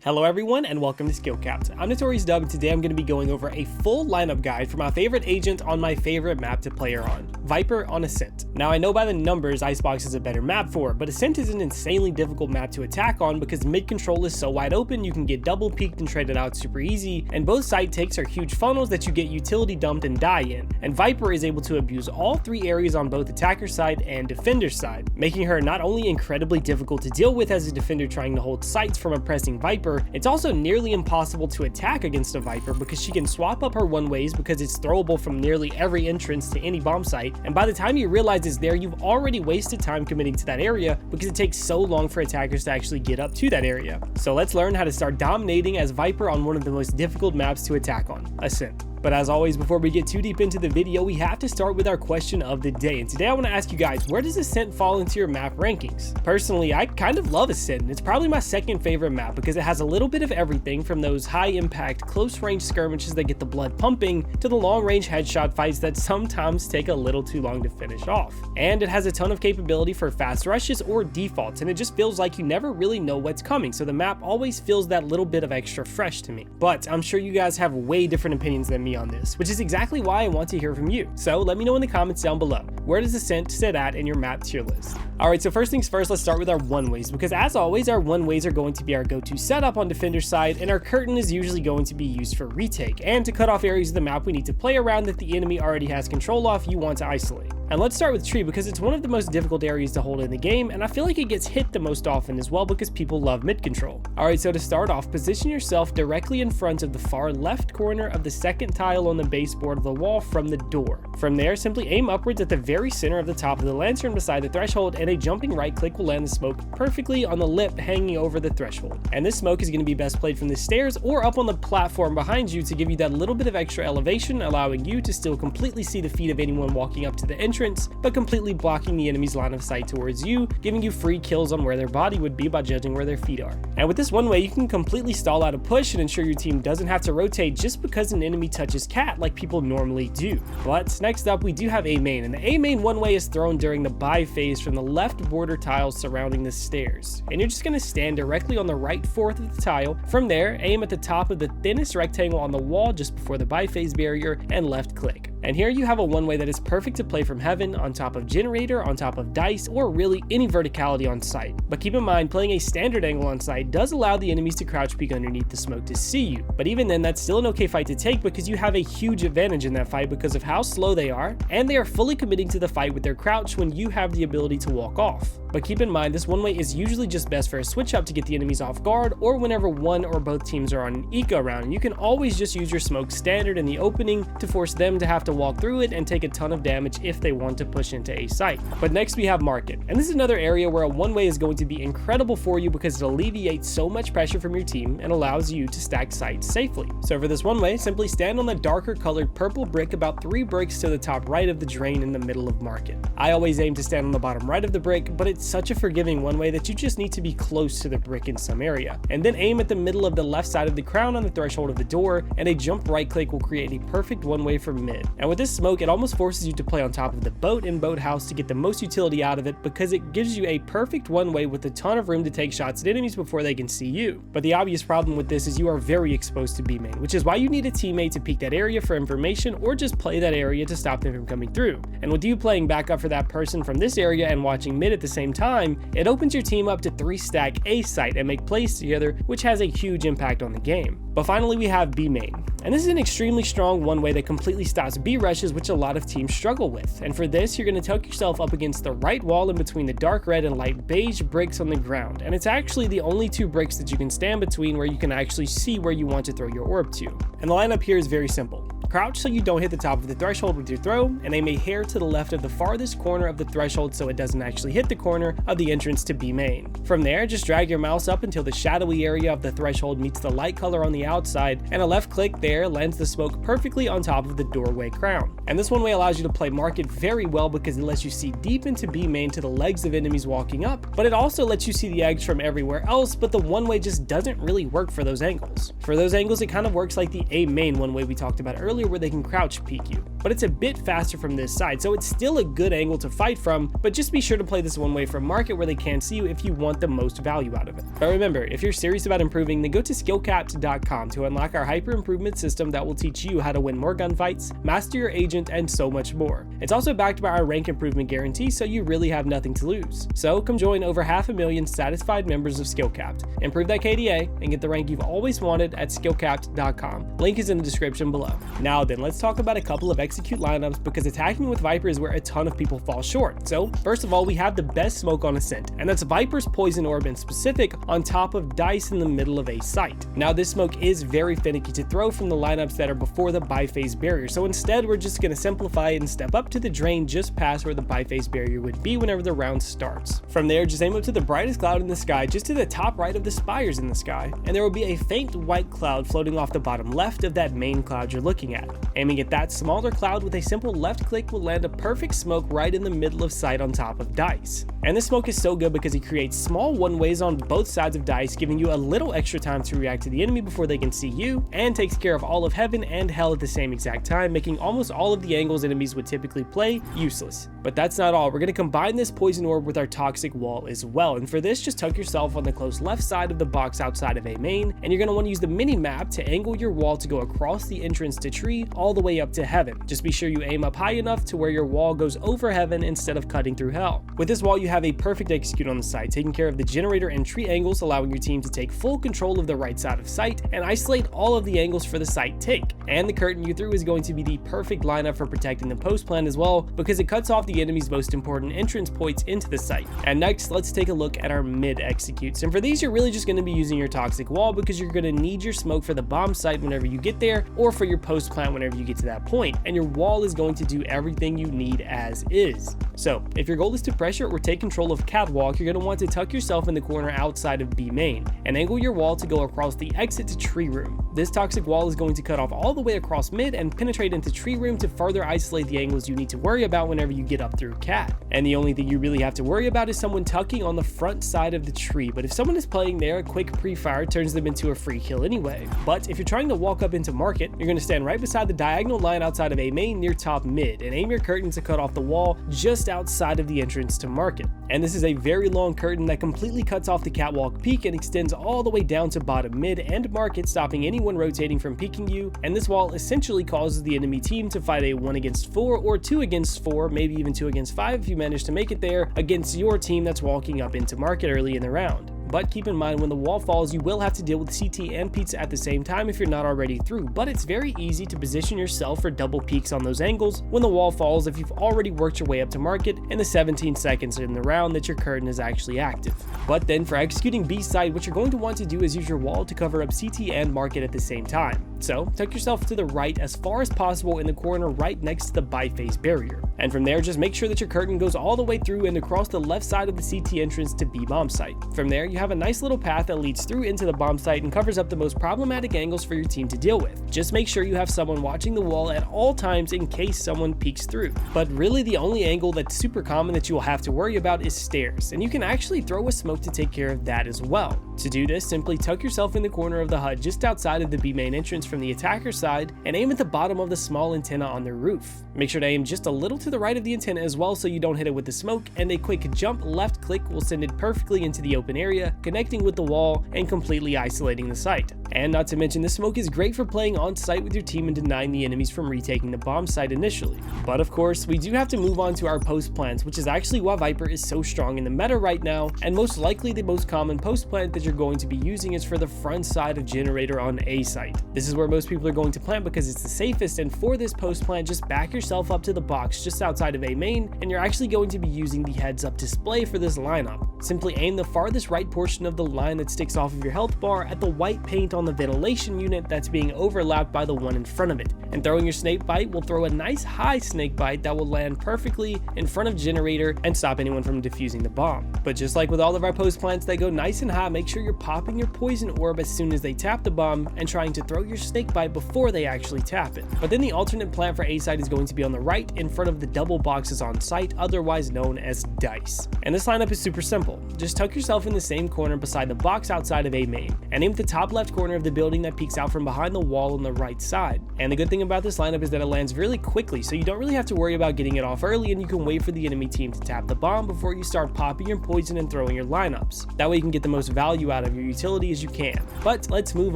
Hello everyone and welcome to SkillCapped. I'm Notorious Dub and today I'm going to be going over a full lineup guide for my favorite agent on my favorite map to play her on, Viper on ASCENT. Now I know by the numbers Icebox is a better map for it, but ASCENT is an insanely difficult map to attack on because mid control is so wide open you can get double peeked and traded out super easy, and both side takes are huge funnels that you get utility dumped and die in, and Viper is able to abuse all three areas on both attacker side and defender side, making her not only incredibly difficult to deal with as a defender trying to hold sights from a pressing Viper, it's also nearly impossible to attack against a Viper because she can swap up her one ways because it's throwable from nearly every entrance to any bomb site, and by the time you realize it's there, you've already wasted time committing to that area because it takes so long for attackers to actually get up to that area. So let's learn how to start dominating as Viper on one of the most difficult maps to attack on, ASCENT. But as always, before we get too deep into the video, we have to start with our question of the day. And today I want to ask you guys, where does ASCENT fall into your map rankings? Personally, I kind of love ASCENT, and it's probably my second favorite map because it has a little bit of everything from those high impact, close range skirmishes that get the blood pumping to the long range headshot fights that sometimes take a little too long to finish off. And it has a ton of capability for fast rushes or defaults, and it just feels like you never really know what's coming, so the map always feels that little bit of extra fresh to me. But I'm sure you guys have way different opinions than me on this, which is exactly why I want to hear from you. So let me know in the comments down below, where does ASCENT sit at in your map tier list? Alright, so first things first, let's start with our one ways, because as always, our one ways are going to be our go-to setup on defender side, and our curtain is usually going to be used for retake, and to cut off areas of the map we need to play around that the enemy already has control of, you want to isolate. And let's start with tree because it's one of the most difficult areas to hold in the game, and I feel like it gets hit the most often as well because people love mid control. Alright, so to start off, position yourself directly in front of the far left corner of the second tile on the baseboard of the wall from the door. From there, simply aim upwards at the very center of the top of the lantern beside the threshold, and a jumping right click will land the smoke perfectly on the lip hanging over the threshold. And this smoke is going to be best played from the stairs or up on the platform behind you to give you that little bit of extra elevation, allowing you to still completely see the feet of anyone walking up to the entrance, but completely blocking the enemy's line of sight towards you, giving you free kills on where their body would be by judging where their feet are. And with this one way, you can completely stall out a push and ensure your team doesn't have to rotate just because an enemy touches cat like people normally do. But next up, we do have A main, and the A main one way is thrown during the buy phase from the left border tiles surrounding the stairs. And you're just going to stand directly on the right fourth of the tile. From there, aim at the top of the thinnest rectangle on the wall just before the buy phase barrier and left click. And here you have a one way that is perfect to play from heaven, on top of generator, on top of dice, or really any verticality on site. But keep in mind, playing a standard angle on site does allow the enemies to crouch peek underneath the smoke to see you. But even then, that's still an okay fight to take because you have a huge advantage in that fight because of how slow they are, and they are fully committing to the fight with their crouch when you have the ability to walk off. But keep in mind, this one way is usually just best for a switch up to get the enemies off guard, or whenever one or both teams are on an eco round, and you can always just use your smoke standard in the opening to force them to have to walk through it and take a ton of damage if they want to push into a site. But next we have market, and this is another area where a one way is going to be incredible for you because it alleviates so much pressure from your team and allows you to stack sites safely. So for this one way, simply stand on the darker colored purple brick about 3 bricks to the top right of the drain in the middle of market. I always aim to stand on the bottom right of the brick, but it's such a forgiving one way that you just need to be close to the brick in some area, and then aim at the middle of the left side of the crown on the threshold of the door, and a jump right click will create a perfect one way from mid. And with this smoke, it almost forces you to play on top of the boat and boathouse to get the most utility out of it because it gives you a perfect one way with a ton of room to take shots at enemies before they can see you. But the obvious problem with this is you are very exposed to B main, which is why you need a teammate to peek that area for information or just play that area to stop them from coming through. And with you playing backup for that person from this area and watching mid at the same time, it opens your team up to 3-stack A site and make plays together, which has a huge impact on the game. But finally we have B main, and this is an extremely strong one way that completely stops B rushes, which a lot of teams struggle with. And for this, you're going to tuck yourself up against the right wall in between the dark red and light beige bricks on the ground, and it's actually the only 2 bricks that you can stand between where you can actually see where you want to throw your orb to. And the lineup here is very simple. Crouch so you don't hit the top of the threshold with your throw, and aim a hair to the left of the farthest corner of the threshold so it doesn't actually hit the corner of the entrance to B main. From there, just drag your mouse up until the shadowy area of the threshold meets the light color on the outside, and a left click there lands the smoke perfectly on top of the doorway crown. And this one way allows you to play market very well because it lets you see deep into B main to the legs of enemies walking up, but it also lets you see the eggs from everywhere else, but the one way just doesn't really work for those angles. For those angles, it kind of works like the A main one way we talked about earlier, earlier where they can crouch peek you. But it's a bit faster from this side, so it's still a good angle to fight from, but just be sure to play this one way from market where they can't see you if you want the most value out of it. But remember, if you're serious about improving, then go to SkillCapped.com to unlock our hyper improvement system that will teach you how to win more gunfights, master your agent, and so much more. It's also backed by our rank improvement guarantee, so you really have nothing to lose. So come join over 500,000 satisfied members of SkillCapped, improve that KDA, and get the rank you've always wanted at SkillCapped.com. Link is in the description below. Now then, let's talk about a couple of execute lineups, because attacking with Viper is where a ton of people fall short. So first of all, we have the best smoke on Ascent, and that's Viper's Poison Orb in specific on top of Dice in the middle of a site. Now this smoke is very finicky to throw from the lineups that are before the buy phase barrier, so instead we're just going to simplify it and step up to the drain just past where the buy phase barrier would be whenever the round starts. From there, just aim up to the brightest cloud in the sky, just to the top right of the spires in the sky, and there will be a faint white cloud floating off the bottom left of that main cloud you're looking at. Aiming at that smaller cloud with a simple left click will land a perfect smoke right in the middle of sight on top of Dice. And this smoke is so good because it creates small one-ways on both sides of Dice, giving you a little extra time to react to the enemy before they can see you, and takes care of all of heaven and hell at the same exact time, making almost all of the angles enemies would typically play useless. But that's not all. We're going to combine this poison orb with our toxic wall as well, and for this, just tuck yourself on the close left side of the box outside of a main, and you're going to want to use the mini map to angle your wall to go across the entrance to tree all the way up to heaven. Just be sure you aim up high enough to where your wall goes over heaven instead of cutting through hell. With this wall, you have a perfect execute on the site, taking care of the generator and tree angles, allowing your team to take full control of the right side of sight and isolate all of the angles for the site take. And the curtain you threw is going to be the perfect lineup for protecting the post plant as well, because it cuts off the enemy's most important entrance points into the site. And next, let's take a look at our mid executes. And for these, you're really just going to be using your toxic wall, because you're going to need your smoke for the bomb site whenever you get there, or for your post plant whenever you get to that point. And your wall is going to do everything you need as is. So if your goal is to pressure or take control of catwalk, you're going to want to tuck yourself in the corner outside of B main and angle your wall to go across the exit to tree room. This toxic wall is going to cut off all the way across mid and penetrate into tree room to further isolate the angles you need to worry about whenever you get up through cat. And the only thing you really have to worry about is someone tucking on the front side of the tree, but if someone is playing there, a quick pre-fire turns them into a free kill anyway. But if you're trying to walk up into market, you're going to stand right beside the diagonal line outside of A main near top mid and aim your curtain to cut off the wall just outside of the entrance to market. And this is a very long curtain that completely cuts off the catwalk peak and extends all the way down to bottom mid and market, stopping anyone rotating from peeking you. And this wall essentially causes the enemy team to fight a 1 against 4 or 2 against 4, maybe even 2 against 5 if you manage to make it there, against your team that's walking up into market early in the round. But keep in mind, when the wall falls, you will have to deal with CT and pizza at the same time if you're not already through, but it's very easy to position yourself for double peaks on those angles when the wall falls if you've already worked your way up to market in the 17 seconds in the round that your curtain is actually active. But then for executing B side, what you're going to want to do is use your wall to cover up CT and market at the same time. So tuck yourself to the right as far as possible in the corner right next to the buy phase barrier. And from there, just make sure that your curtain goes all the way through and across the left side of the CT entrance to B bomb site. From there, you have a nice little path that leads through into the bomb site and covers up the most problematic angles for your team to deal with. Just make sure you have someone watching the wall at all times in case someone peeks through. But really the only angle that's super common that you will have to worry about is stairs, and you can actually throw a smoke to take care of that as well. To do this, simply tuck yourself in the corner of the HUD just outside of the B main entrance from the attacker side and aim at the bottom of the small antenna on the roof. Make sure to aim just a little to the right of the antenna as well so you don't hit it with the smoke, and a quick jump left click will send it perfectly into the open area, connecting with the wall and completely isolating the site. And not to mention, the smoke is great for playing on site with your team and denying the enemies from retaking the bomb site initially. But of course, we do have to move on to our post plants, which is actually why Viper is so strong in the meta right now, and most likely the most common post plant that you're going to be using is for the front side of generator on A site. This is where most people are going to plant because it's the safest, and for this post plant, just back yourself up to the box just outside of A main, and you're actually going to be using the heads up display for this lineup. Simply aim the farthest right portion of the line that sticks off of your health bar at the white paint on the ventilation unit that's being overlapped by the one in front of it, and throwing your snake bite will throw a nice high snake bite that will land perfectly in front of generator and stop anyone from defusing the bomb. But just like with all of our post plants that go nice and hot, make sure you're popping your poison orb as soon as they tap the bomb and trying to throw your snake bite before they actually tap it. But then the alternate plant for A site is going to be on the right in front of the double boxes on site, otherwise known as dice. And this lineup is super simple. simple. Just tuck yourself in the same corner beside the box outside of A main, and aim at the top left corner of the building that peeks out from behind the wall on the right side. And the good thing about this lineup is that it lands really quickly, so you don't really have to worry about getting it off early, and you can wait for the enemy team to tap the bomb before you start popping your poison and throwing your lineups. That way you can get the most value out of your utility as you can. But let's move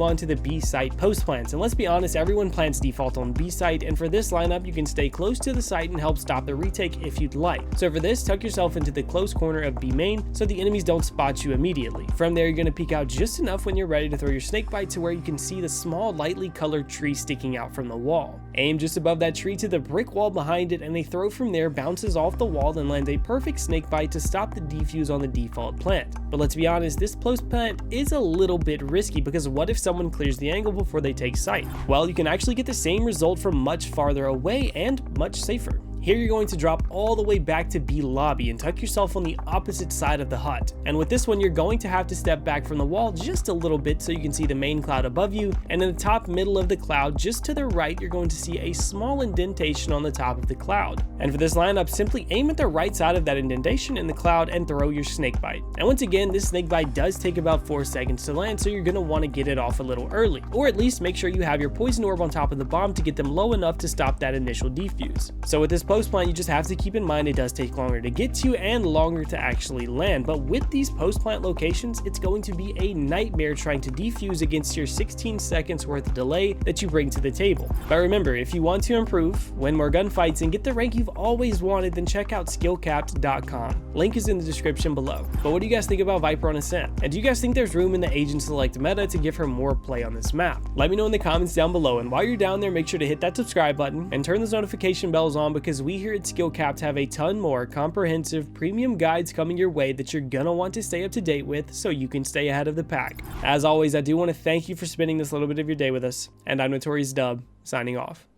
on to the B site post plants, and let's be honest, everyone plants default on B site, and for this lineup you can stay close to the site and help stop the retake if you'd like. So for this, tuck yourself into the close corner of B main so the enemies don't spot you immediately. From there, you're going to peek out just enough when you're ready to throw your snake bite to where you can see the small lightly colored tree sticking out from the wall. Aim just above that tree to the brick wall behind it, and a throw from there bounces off the wall and lands a perfect snake bite to stop the defuse on the default plant. But let's be honest, this post plant is a little bit risky, because what if someone clears the angle before they take sight? Well, you can actually get the same result from much farther away and much safer. Here you're going to drop all the way back to B lobby and tuck yourself on the opposite side of the hut. And with this one, you're going to have to step back from the wall just a little bit so you can see the main cloud above you, and in the top middle of the cloud just to the right, you're going to see a small indentation on the top of the cloud. And for this lineup, simply aim at the right side of that indentation in the cloud and throw your snake bite. And once again, this snake bite does take about 4 seconds to land, so you're going to want to get it off a little early, or at least make sure you have your poison orb on top of the bomb to get them low enough to stop that initial defuse. So with this post plant, you just have to keep in mind it does take longer to get to and longer to actually land, but with these post plant locations, it's going to be a nightmare trying to defuse against your 16 seconds worth of delay that you bring to the table. But remember, if you want to improve, win more gunfights, and get the rank you've always wanted, then check out SkillCapped.com. Link is in the description below. But what do you guys think about Viper on Ascent? And do you guys think there's room in the Agent Select meta to give her more play on this map? Let me know in the comments down below, and while you're down there, make sure to hit that subscribe button and turn those notification bells on, because we here at SkillCapped have a ton more comprehensive premium guides coming your way that you're gonna want to stay up to date with so you can stay ahead of the pack. As always, I do want to thank you for spending this little bit of your day with us, and I'm Notorious Dub, signing off.